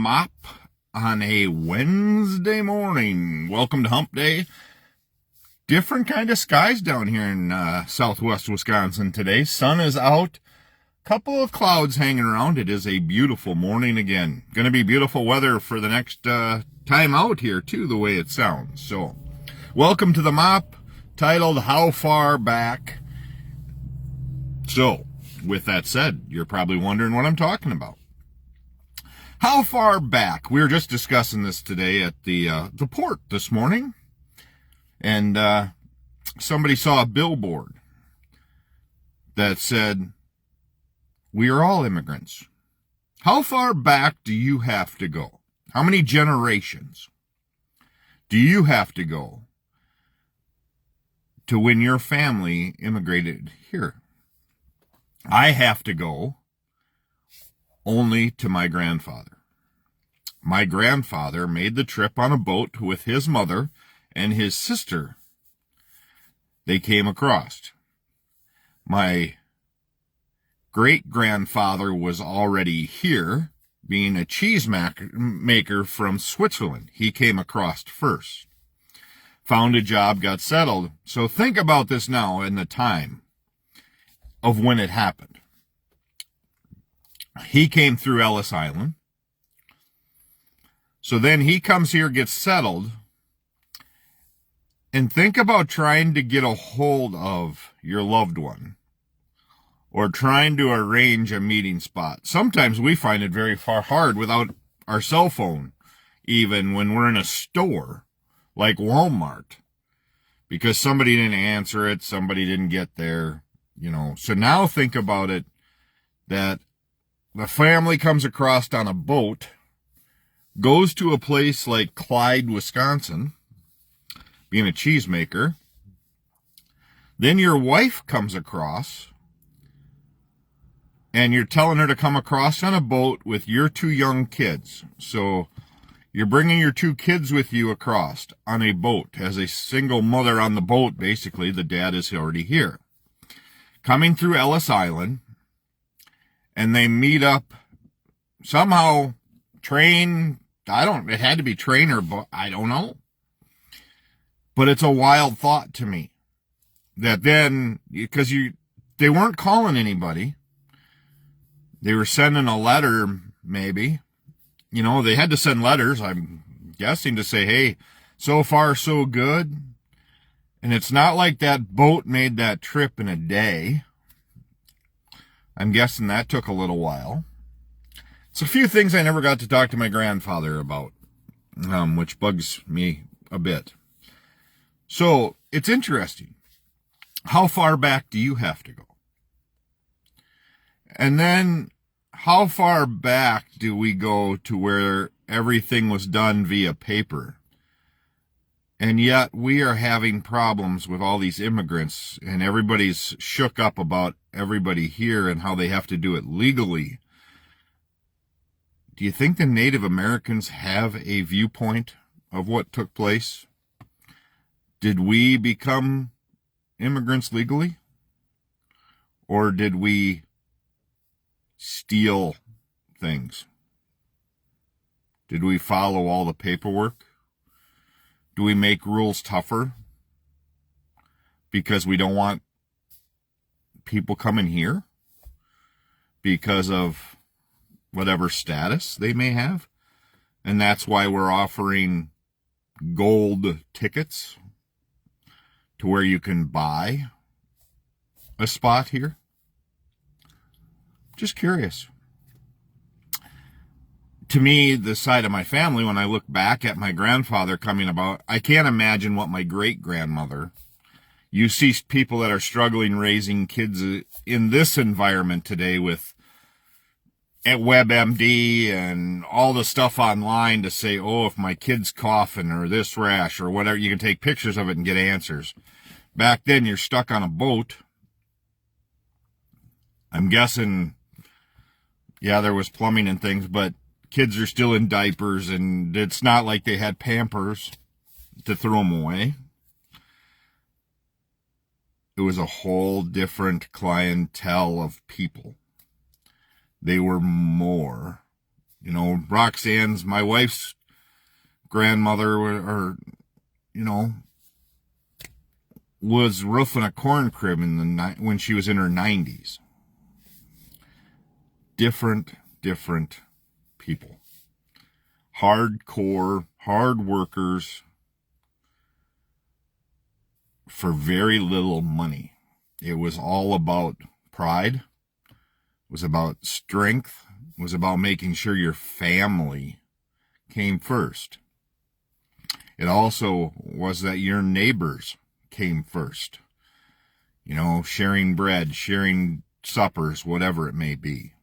mop on a Wednesday morning. Welcome to Hump Day. Different kind of skies down here in southwest Wisconsin today. Sun is out. Couple of clouds hanging around. It is a beautiful morning again. Going to be beautiful weather for the next time out here too, the way it sounds. So, welcome to the mop, titled How Far Back? So, with that said, you're probably wondering what I'm talking about. How far back? We were just discussing this today at the port this morning, and somebody saw a billboard that said, "We are all immigrants." How far back do you have to go? How many generations do you have to go to when your family immigrated here? I have to go only to my grandfather. My grandfather made the trip on a boat with his mother and his sister. They came across. My great-grandfather was already here, being a cheese maker from Switzerland. He came across first. Found a job, got settled. So think about this now in the time of when it happened. He came through Ellis Island. So then he comes here, gets settled, and think about trying to get a hold of your loved one or trying to arrange a meeting spot. Sometimes we find it very hard without our cell phone, even when we're in a store like Walmart, because somebody didn't answer it, somebody didn't get there, So now think about it, that the family comes across on a boat, goes to a place like Clyde, Wisconsin, being a cheesemaker. Then your wife comes across, and you're telling her to come across on a boat with your two young kids. So you're bringing your two kids with you across on a boat as a single mother on the boat. Basically, the dad is already here. Coming through Ellis Island, and they meet up somehow, train, it had to be train or boat, I don't know. But it's a wild thought to me that then, because they weren't calling anybody, they were sending a letter, maybe. They had to send letters, I'm guessing, to say, hey, so far so good. And it's not like that boat made that trip in a day. I'm guessing that took a little while. It's a few things I never got to talk to my grandfather about, which bugs me a bit. So it's interesting. How far back do you have to go? And then how far back do we go to where everything was done via paper? And yet we are having problems with all these immigrants, and everybody's shook up about everybody here and how they have to do it legally. Do you think the Native Americans have a viewpoint of what took place? Did we become immigrants legally? Or did we steal things? Did we follow all the paperwork? Do we make rules tougher because we don't want people coming here because of whatever status they may have? And that's why we're offering gold tickets to where you can buy a spot here. Just curious. To me, the side of my family, when I look back at my grandfather coming about, I can't imagine what my great-grandmother. You see people that are struggling raising kids in this environment today with at WebMD and all the stuff online to say, oh, if my kid's coughing or this rash or whatever, you can take pictures of it and get answers. Back then, you're stuck on a boat. I'm guessing, yeah, there was plumbing and things, but kids are still in diapers, and it's not like they had Pampers to throw them away. It was a whole different clientele of people. They were more You know, Roxanne's, my wife's grandmother, or you know, was roofing a corn crib when she was in her 90s. Different people. Hardcore, hard workers for very little money. It was all about pride. It was about strength. It was about making sure your family came first. It also was that your neighbors came first. You know, sharing bread, sharing suppers, whatever it may be.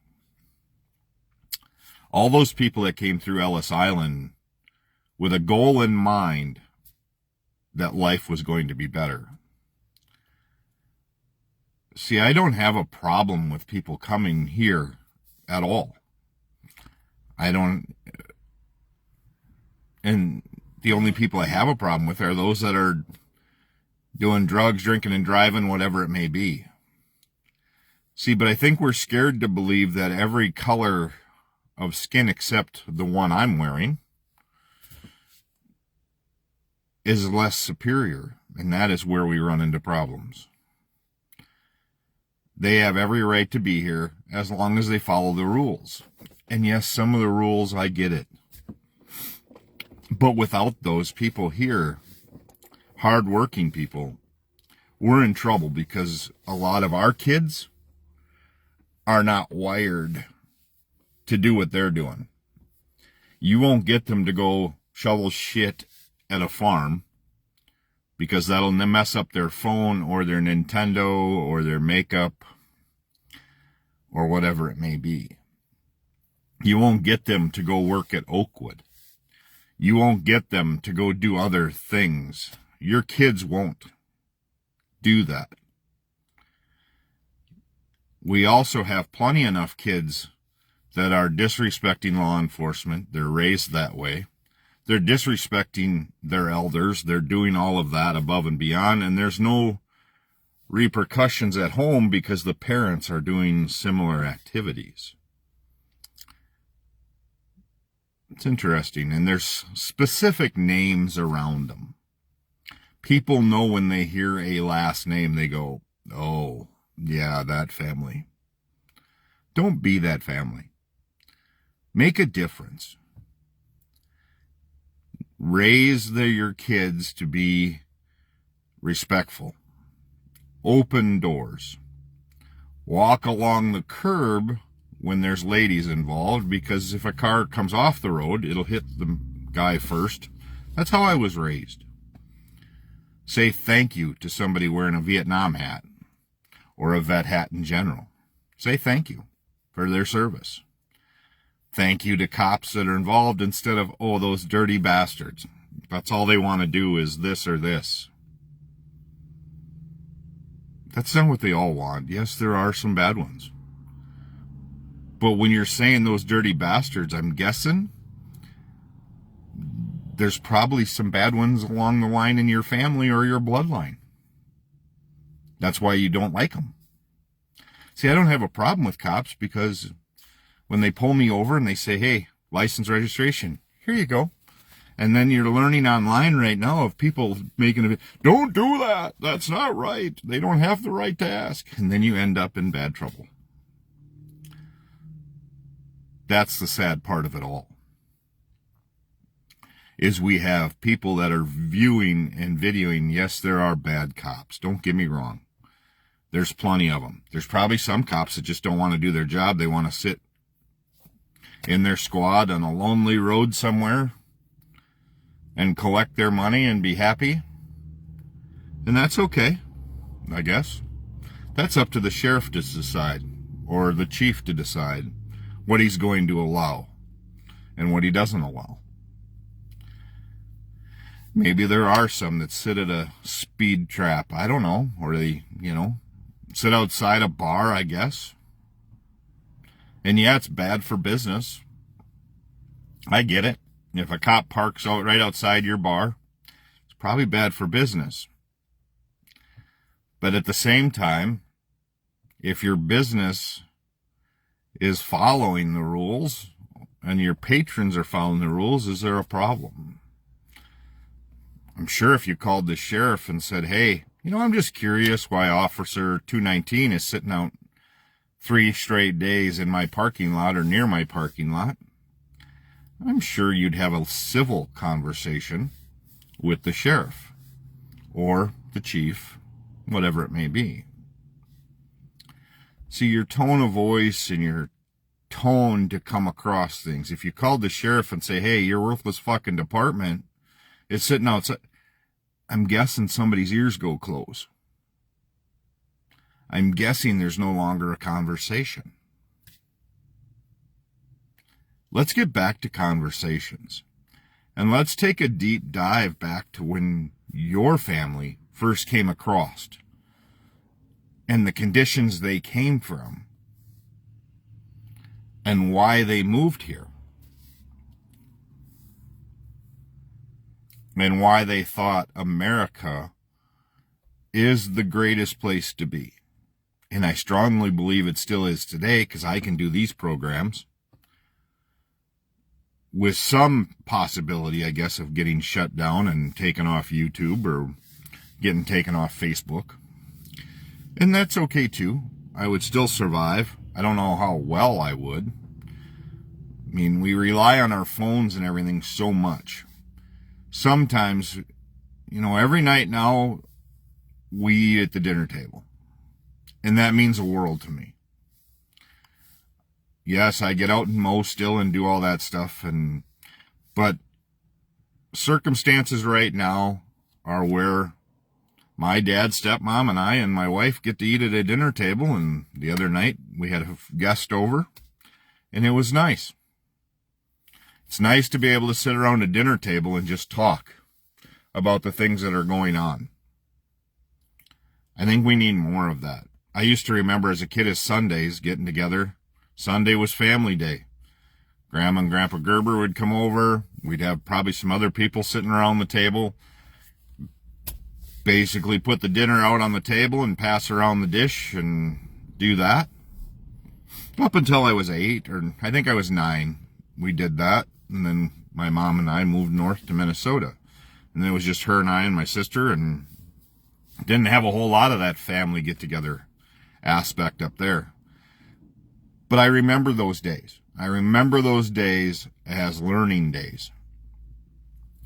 All those people that came through Ellis Island with a goal in mind that life was going to be better. See, I don't have a problem with people coming here at all. I don't, and the only people I have a problem with are those that are doing drugs, drinking and driving, whatever it may be. See, but I think we're scared to believe that every color of skin except the one I'm wearing is less superior, and that is where we run into problems. They have every right to be here as long as they follow the rules. And yes, some of the rules, I get it. But without those people here, hardworking people, we're in trouble because a lot of our kids are not wired to do what they're doing. You won't get them to go shovel shit at a farm because that'll mess up their phone or their Nintendo or their makeup or whatever it may be. You won't get them to go work at Oakwood. You won't get them to go do other things. Your kids won't do that. We also have plenty enough kids that are disrespecting law enforcement. They're raised that way. They're disrespecting their elders. They're doing all of that above and beyond, and there's no repercussions at home because the parents are doing similar activities. It's interesting, and there's specific names around them. People know when they hear a last name, they go, oh, yeah, that family. Don't be that family. Make a difference. Raise your kids to be respectful. Open doors. Walk along the curb when there's ladies involved, because if a car comes off the road, it'll hit the guy first. That's how I was raised. Say thank you to somebody wearing a Vietnam hat or a vet hat in general. Say thank you for their service. Thank you to cops that are involved instead of, oh, those dirty bastards. That's all they want to do is this or this. That's not what they all want. Yes, there are some bad ones. But when you're saying those dirty bastards, I'm guessing there's probably some bad ones along the line in your family or your bloodline. That's why you don't like them. See, I don't have a problem with cops because when they pull me over and they say, hey, license registration, here you go. And then you're learning online right now of people making it, don't do that. That's not right. They don't have the right to ask. And then you end up in bad trouble. That's the sad part of it all. Is we have people that are viewing and videoing. Yes, there are bad cops. Don't get me wrong. There's plenty of them. There's probably some cops that just don't want to do their job. They want to sit in their squad on a lonely road somewhere and collect their money and be happy. And that's okay, I guess. That's up to the sheriff to decide, or the chief to decide what he's going to allow and what he doesn't allow. Maybe there are some that sit at a speed trap, I don't know, or they, sit outside a bar, I guess. And yeah, it's bad for business. I get it. If a cop parks out right outside your bar, it's probably bad for business. But at the same time, if your business is following the rules, and your patrons are following the rules, is there a problem? I'm sure if you called the sheriff and said, hey, I'm just curious why Officer 219 is sitting out 3 straight days in my parking lot or near my parking lot, I'm sure you'd have a civil conversation with the sheriff or the chief, whatever it may be. See, your tone of voice and your tone to come across things. If you called the sheriff and say, hey, your worthless fucking department is sitting outside, I'm guessing somebody's ears go close. I'm guessing there's no longer a conversation. Let's get back to conversations. And let's take a deep dive back to when your family first came across and the conditions they came from and why they moved here and why they thought America is the greatest place to be. And I strongly believe it still is today, because I can do these programs with some possibility, I guess, of getting shut down and taken off YouTube or getting taken off Facebook. And that's okay too. I would still survive. I don't know how well I would. I mean, we rely on our phones and everything so much. Sometimes, every night now we eat at the dinner table. And that means the world to me. Yes, I get out and mow still and do all that stuff, but circumstances right now are where my dad, stepmom, and I and my wife get to eat at a dinner table. And the other night we had a guest over, and it was nice. It's nice to be able to sit around a dinner table and just talk about the things that are going on. I think we need more of that. I used to remember as a kid as Sundays getting together. Sunday was family day. Grandma and Grandpa Gerber would come over. We'd have probably some other people sitting around the table. Basically put the dinner out on the table and pass around the dish and do that. Up until I was 8, or I think I was 9, we did that. And then my mom and I moved north to Minnesota. And it was just her and I and my sister, and didn't have a whole lot of that family get-together aspect up there. But I remember those days. I remember those days as learning days.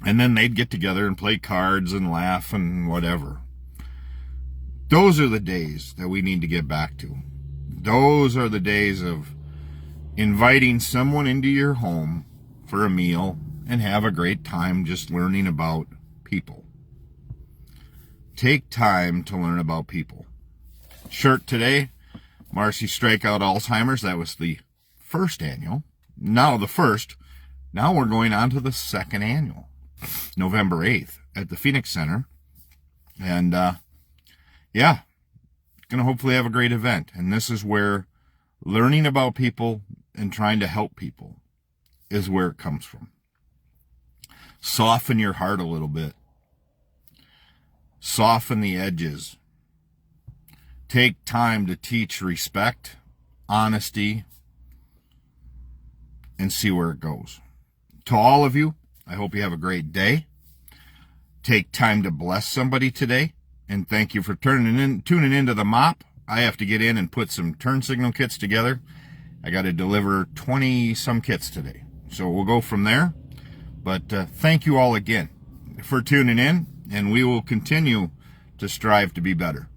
And then they'd get together and play cards and laugh and whatever. Those are the days that we need to get back to. Those are the days of inviting someone into your home for a meal and have a great time just learning about people. Take time to learn about people. Shirt today, Marcy Strikeout Alzheimer's. That was the first annual. Now we're going on to the second annual, November 8th at the Phoenix Center. And going to hopefully have a great event. And this is where learning about people and trying to help people is where it comes from. Soften your heart a little bit. Soften the edges. Take time to teach respect, honesty, and see where it goes. To all of you, I hope you have a great day. Take time to bless somebody today. And thank you for tuning into the mop. I have to get in and put some turn signal kits together. I got to deliver 20-some kits today. So we'll go from there. But thank you all again for tuning in. And we will continue to strive to be better.